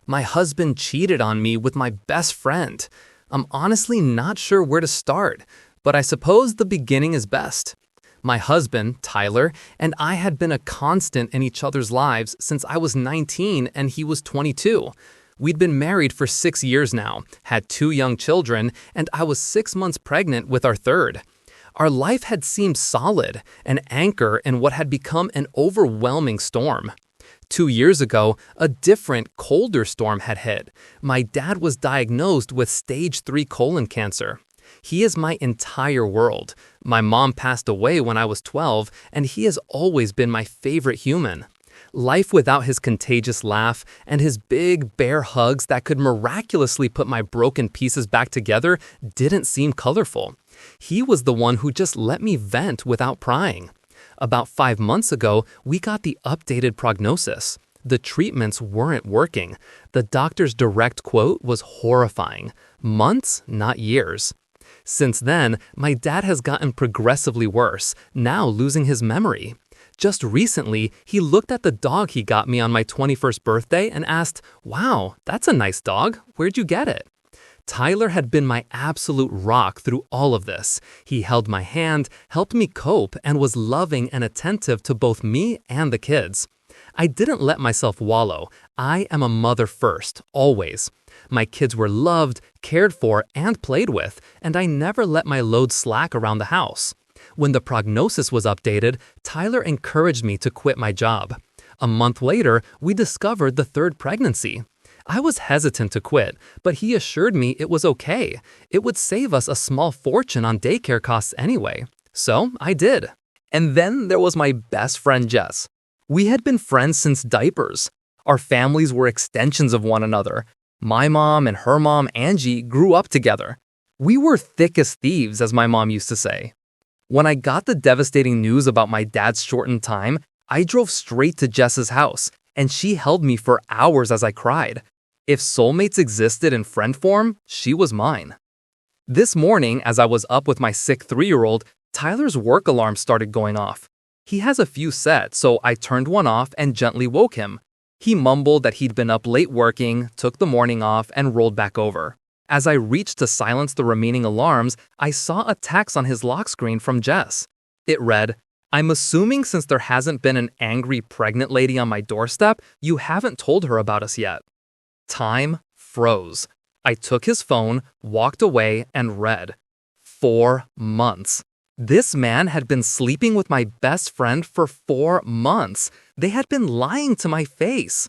My husband cheated on me with my best friend. I'm honestly not sure where to start, but I suppose the beginning is best. My husband, Tyler, and I had been a constant in each other's lives since I was 19 and he was 22. We'd been married for 6 years now, had 2 young children, and I was 6 months pregnant with our third. Our life had seemed solid, an anchor in what had become an overwhelming storm. 2 years ago, a different, colder storm had hit. My dad was diagnosed with stage 3 colon cancer. He is my entire world. My mom passed away when I was 12, and he has always been my favorite human. Life without his contagious laugh and his big, bear hugs that could miraculously put my broken pieces back together didn't seem colorful. He was the one who just let me vent without prying. About 5 months ago, we got the updated prognosis. The treatments weren't working. The doctor's direct quote was horrifying. Months, not years. Since then, my dad has gotten progressively worse, now losing his memory. Just recently, he looked at the dog he got me on my 21st birthday and asked, "Wow, that's a nice dog. Where'd you get it?" Tyler had been my absolute rock through all of this. He held my hand, helped me cope, and was loving and attentive to both me and the kids. I didn't let myself wallow. I am a mother first, always. My kids were loved, cared for, and played with, and I never let my load slack around the house. When the prognosis was updated, Tyler encouraged me to quit my job. A month later, we discovered the third pregnancy. I was hesitant to quit, but he assured me it was okay. It would save us a small fortune on daycare costs anyway. So I did. And then there was my best friend Jess. We had been friends since diapers. Our families were extensions of one another. My mom and her mom, Angie, grew up together. We were thick as thieves, as my mom used to say. When I got the devastating news about my dad's shortened time, I drove straight to Jess's house, and she held me for hours as I cried. If soulmates existed in friend form, she was mine. This morning, as I was up with my sick 3-year-old, Tyler's work alarm started going off. He has a few set, so I turned one off and gently woke him. He mumbled that he'd been up late working, took the morning off, and rolled back over. As I reached to silence the remaining alarms, I saw a text on his lock screen from Jess. It read, "I'm assuming since there hasn't been an angry pregnant lady on my doorstep, you haven't told her about us yet." Time froze. I took his phone, walked away, and read. 4 months. This man had been sleeping with my best friend for 4 months. They had been lying to my face.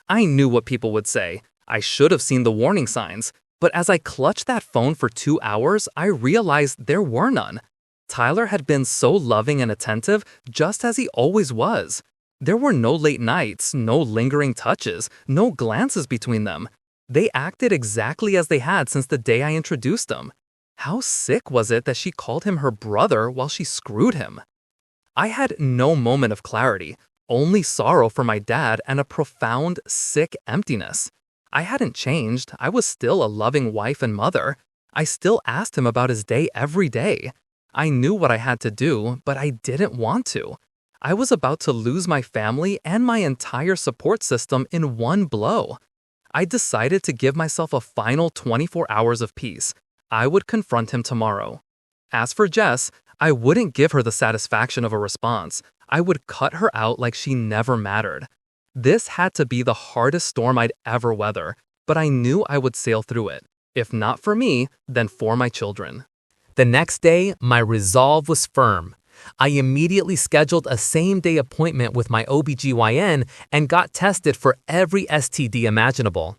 I knew what people would say. I should have seen the warning signs. But as I clutched that phone for 2 hours, I realized there were none. Tyler had been so loving and attentive, just as he always was. There were no late nights, no lingering touches, no glances between them. They acted exactly as they had since the day I introduced them. How sick was it that she called him her brother while she screwed him? I had no moment of clarity, only sorrow for my dad and a profound, sick emptiness. I hadn't changed. I was still a loving wife and mother. I still asked him about his day every day. I knew what I had to do, but I didn't want to. I was about to lose my family and my entire support system in one blow. I decided to give myself a final 24 hours of peace. I would confront him tomorrow. As for Jess, I wouldn't give her the satisfaction of a response. I would cut her out like she never mattered. This had to be the hardest storm I'd ever weather, but I knew I would sail through it. If not for me, then for my children. The next day, my resolve was firm. I immediately scheduled a same-day appointment with my OBGYN and got tested for every STD imaginable.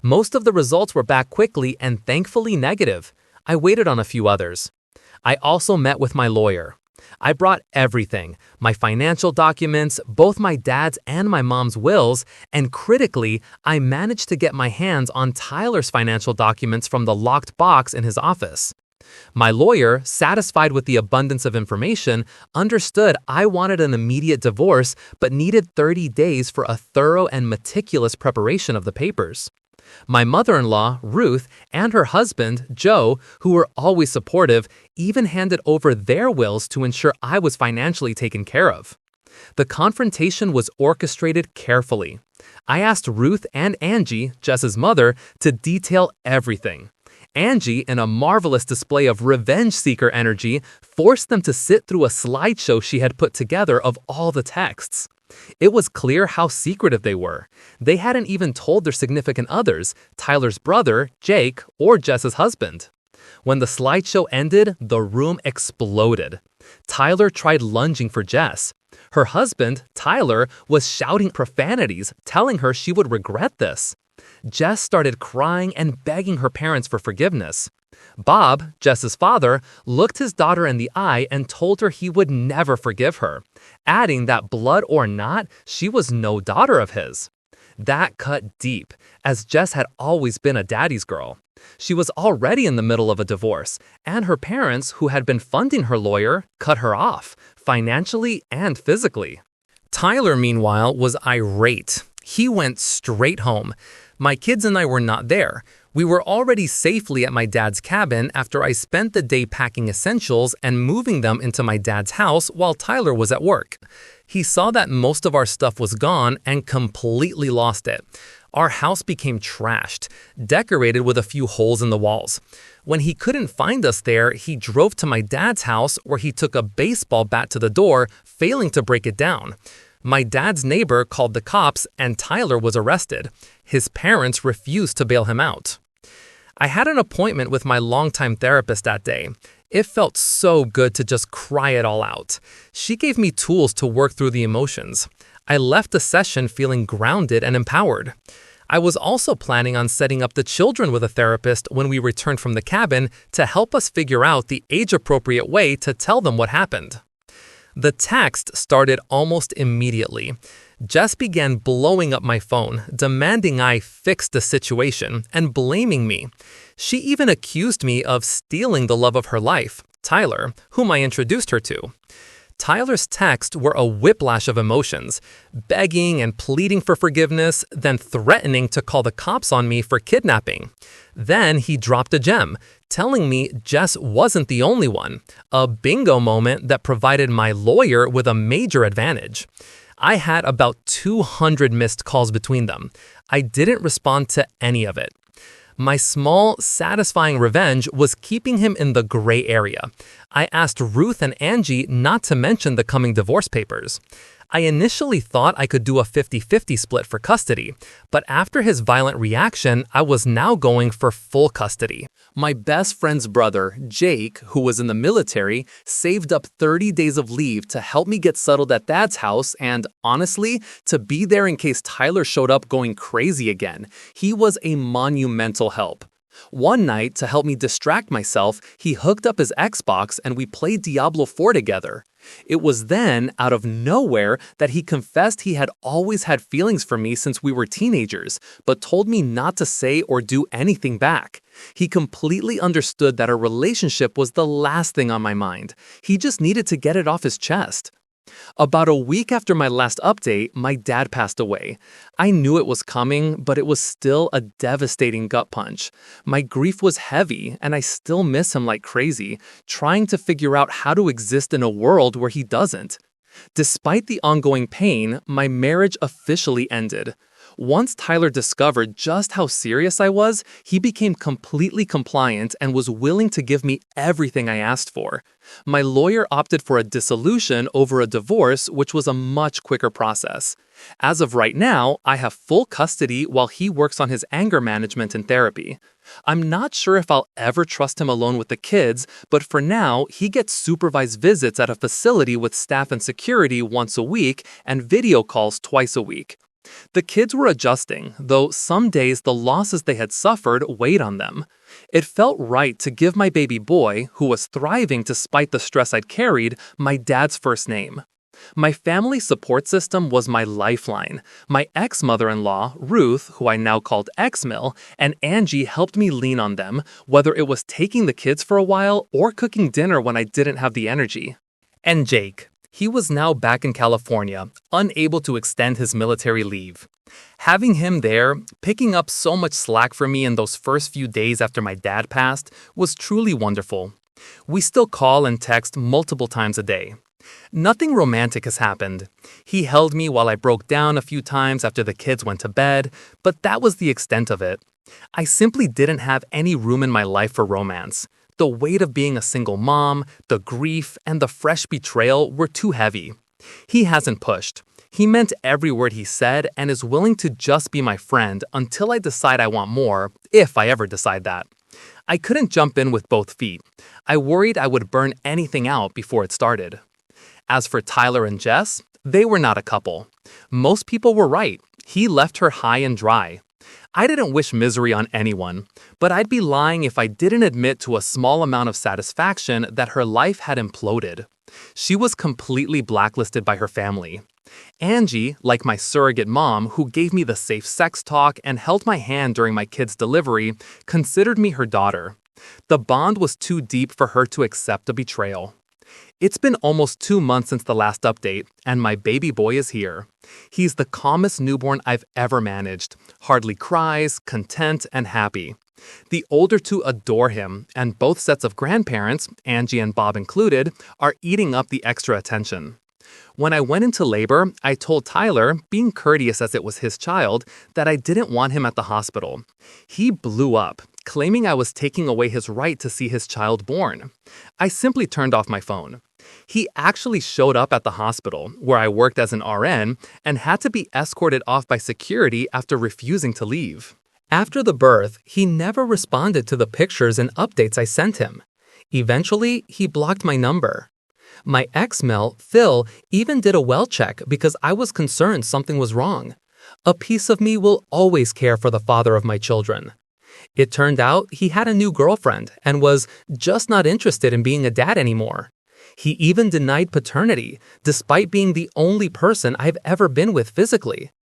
Most of the results were back quickly and thankfully negative. I waited on a few others. I also met with my lawyer. I brought everything, my financial documents, both my dad's and my mom's wills, and critically, I managed to get my hands on Tyler's financial documents from the locked box in his office. My lawyer, satisfied with the abundance of information, understood I wanted an immediate divorce but needed 30 days for a thorough and meticulous preparation of the papers. My mother-in-law, Ruth, and her husband, Joe, who were always supportive, even handed over their wills to ensure I was financially taken care of. The confrontation was orchestrated carefully. I asked Ruth and Angie, Jess's mother, to detail everything. Angie, in a marvelous display of revenge-seeker energy, forced them to sit through a slideshow she had put together of all the texts. It was clear how secretive they were. They hadn't even told their significant others, Tyler's brother, Jake, or Jess's husband. When the slideshow ended, the room exploded. Tyler tried lunging for Jess. Her husband, Tyler, was shouting profanities, telling her she would regret this. Jess started crying and begging her parents for forgiveness. Bob, Jess's father, looked his daughter in the eye and told her he would never forgive her, adding that blood or not, she was no daughter of his. That cut deep, as Jess had always been a daddy's girl. She was already in the middle of a divorce, and her parents, who had been funding her lawyer, cut her off, financially and physically. Tyler, meanwhile, was irate. He went straight home. My kids and I were not there. We were already safely at my dad's cabin after I spent the day packing essentials and moving them into my dad's house while Tyler was at work. He saw that most of our stuff was gone and completely lost it. Our house became trashed, decorated with a few holes in the walls. When he couldn't find us there, he drove to my dad's house where he took a baseball bat to the door, failing to break it down. My dad's neighbor called the cops and Tyler was arrested. His parents refused to bail him out. I had an appointment with my longtime therapist that day. It felt so good to just cry it all out. She gave me tools to work through the emotions. I left the session feeling grounded and empowered. I was also planning on setting up the children with a therapist when we returned from the cabin to help us figure out the age-appropriate way to tell them what happened. The text started almost immediately. Jess began blowing up my phone, demanding I fix the situation and blaming me. She even accused me of stealing the love of her life, Tyler, whom I introduced her to. Tyler's texts were a whiplash of emotions, begging and pleading for forgiveness, then threatening to call the cops on me for kidnapping. Then he dropped a gem, telling me Jess wasn't the only one, a bingo moment that provided my lawyer with a major advantage. I had about 200 missed calls between them. I didn't respond to any of it. My small, satisfying revenge was keeping him in the gray area. I asked Ruth and Angie not to mention the coming divorce papers. I initially thought I could do a 50-50 split for custody, but after his violent reaction, I was now going for full custody. My best friend's brother, Jake, who was in the military, saved up 30 days of leave to help me get settled at Dad's house and, honestly, to be there in case Tyler showed up going crazy again. He was a monumental help. One night, to help me distract myself, he hooked up his Xbox and we played Diablo 4 together. It was then, out of nowhere, that he confessed he had always had feelings for me since we were teenagers, but told me not to say or do anything back. He completely understood that our relationship was the last thing on my mind. He just needed to get it off his chest. About a week after my last update, my dad passed away. I knew it was coming, but it was still a devastating gut punch. My grief was heavy, and I still miss him like crazy, trying to figure out how to exist in a world where he doesn't. Despite the ongoing pain, my marriage officially ended. Once Tyler discovered just how serious I was, he became completely compliant and was willing to give me everything I asked for. My lawyer opted for a dissolution over a divorce, which was a much quicker process. As of right now, I have full custody while he works on his anger management and therapy. I'm not sure if I'll ever trust him alone with the kids, but for now, he gets supervised visits at a facility with staff and security once a week and video calls twice a week. The kids were adjusting, though some days the losses they had suffered weighed on them. It felt right to give my baby boy, who was thriving despite the stress I'd carried, my dad's first name. My family support system was my lifeline. My ex-mother-in-law, Ruth, who I now called X-Mill, and Angie helped me lean on them, whether it was taking the kids for a while or cooking dinner when I didn't have the energy. And Jake. He was now back in California, unable to extend his military leave. Having him there, picking up so much slack for me in those first few days after my dad passed, was truly wonderful. We still call and text multiple times a day. Nothing romantic has happened. He held me while I broke down a few times after the kids went to bed, but that was the extent of it. I simply didn't have any room in my life for romance. The weight of being a single mom, the grief, and the fresh betrayal were too heavy. He hasn't pushed. He meant every word he said and is willing to just be my friend until I decide I want more, if I ever decide that. I couldn't jump in with both feet. I worried I would burn anything out before it started. As for Tyler and Jess, they were not a couple. Most people were right. He left her high and dry. I didn't wish misery on anyone, but I'd be lying if I didn't admit to a small amount of satisfaction that her life had imploded. She was completely blacklisted by her family. Angie, like my surrogate mom who gave me the safe sex talk and held my hand during my kid's delivery, considered me her daughter. The bond was too deep for her to accept a betrayal. It's been almost 2 months since the last update, and my baby boy is here. He's the calmest newborn I've ever managed, hardly cries, content, and happy. The older two adore him, and both sets of grandparents, Angie and Bob included, are eating up the extra attention. When I went into labor, I told Tyler, being courteous as it was his child, that I didn't want him at the hospital. He blew up, claiming I was taking away his right to see his child born. I simply turned off my phone. He actually showed up at the hospital, where I worked as an RN, and had to be escorted off by security after refusing to leave. After the birth, he never responded to the pictures and updates I sent him. Eventually, he blocked my number. My ex-male, Phil, even did a well check because I was concerned something was wrong. A piece of me will always care for the father of my children. It turned out he had a new girlfriend and was just not interested in being a dad anymore. He even denied paternity, despite being the only person I've ever been with physically.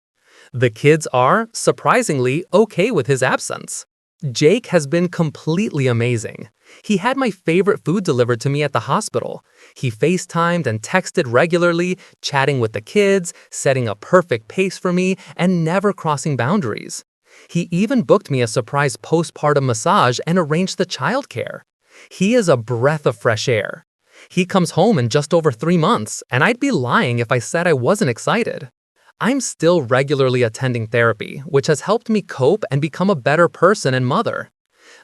The kids are, surprisingly, okay with his absence. Jake has been completely amazing. He had my favorite food delivered to me at the hospital. He FaceTimed and texted regularly, chatting with the kids, setting a perfect pace for me, and never crossing boundaries. He even booked me a surprise postpartum massage and arranged the childcare. He is a breath of fresh air. He comes home in just over 3 months, and I'd be lying if I said I wasn't excited. I'm still regularly attending therapy, which has helped me cope and become a better person and mother.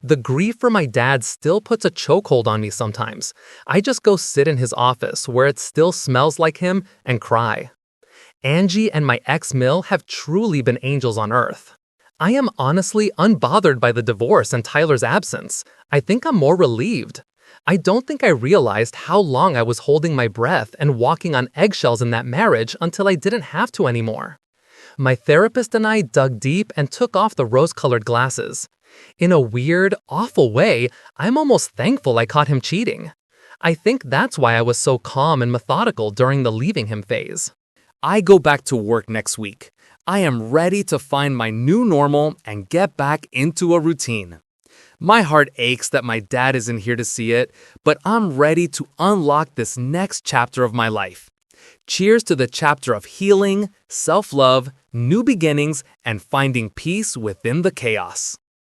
The grief for my dad still puts a chokehold on me sometimes. I just go sit in his office where it still smells like him and cry. Angie and my ex-Mill have truly been angels on earth. I am honestly unbothered by the divorce and Tyler's absence. I think I'm more relieved. I don't think I realized how long I was holding my breath and walking on eggshells in that marriage until I didn't have to anymore. My therapist and I dug deep and took off the rose-colored glasses. In a weird, awful way, I'm almost thankful I caught him cheating. I think that's why I was so calm and methodical during the leaving him phase. I go back to work next week. I am ready to find my new normal and get back into a routine. My heart aches that my dad isn't here to see it, but I'm ready to unlock this next chapter of my life. Cheers to the chapter of healing, self-love, new beginnings, and finding peace within the chaos.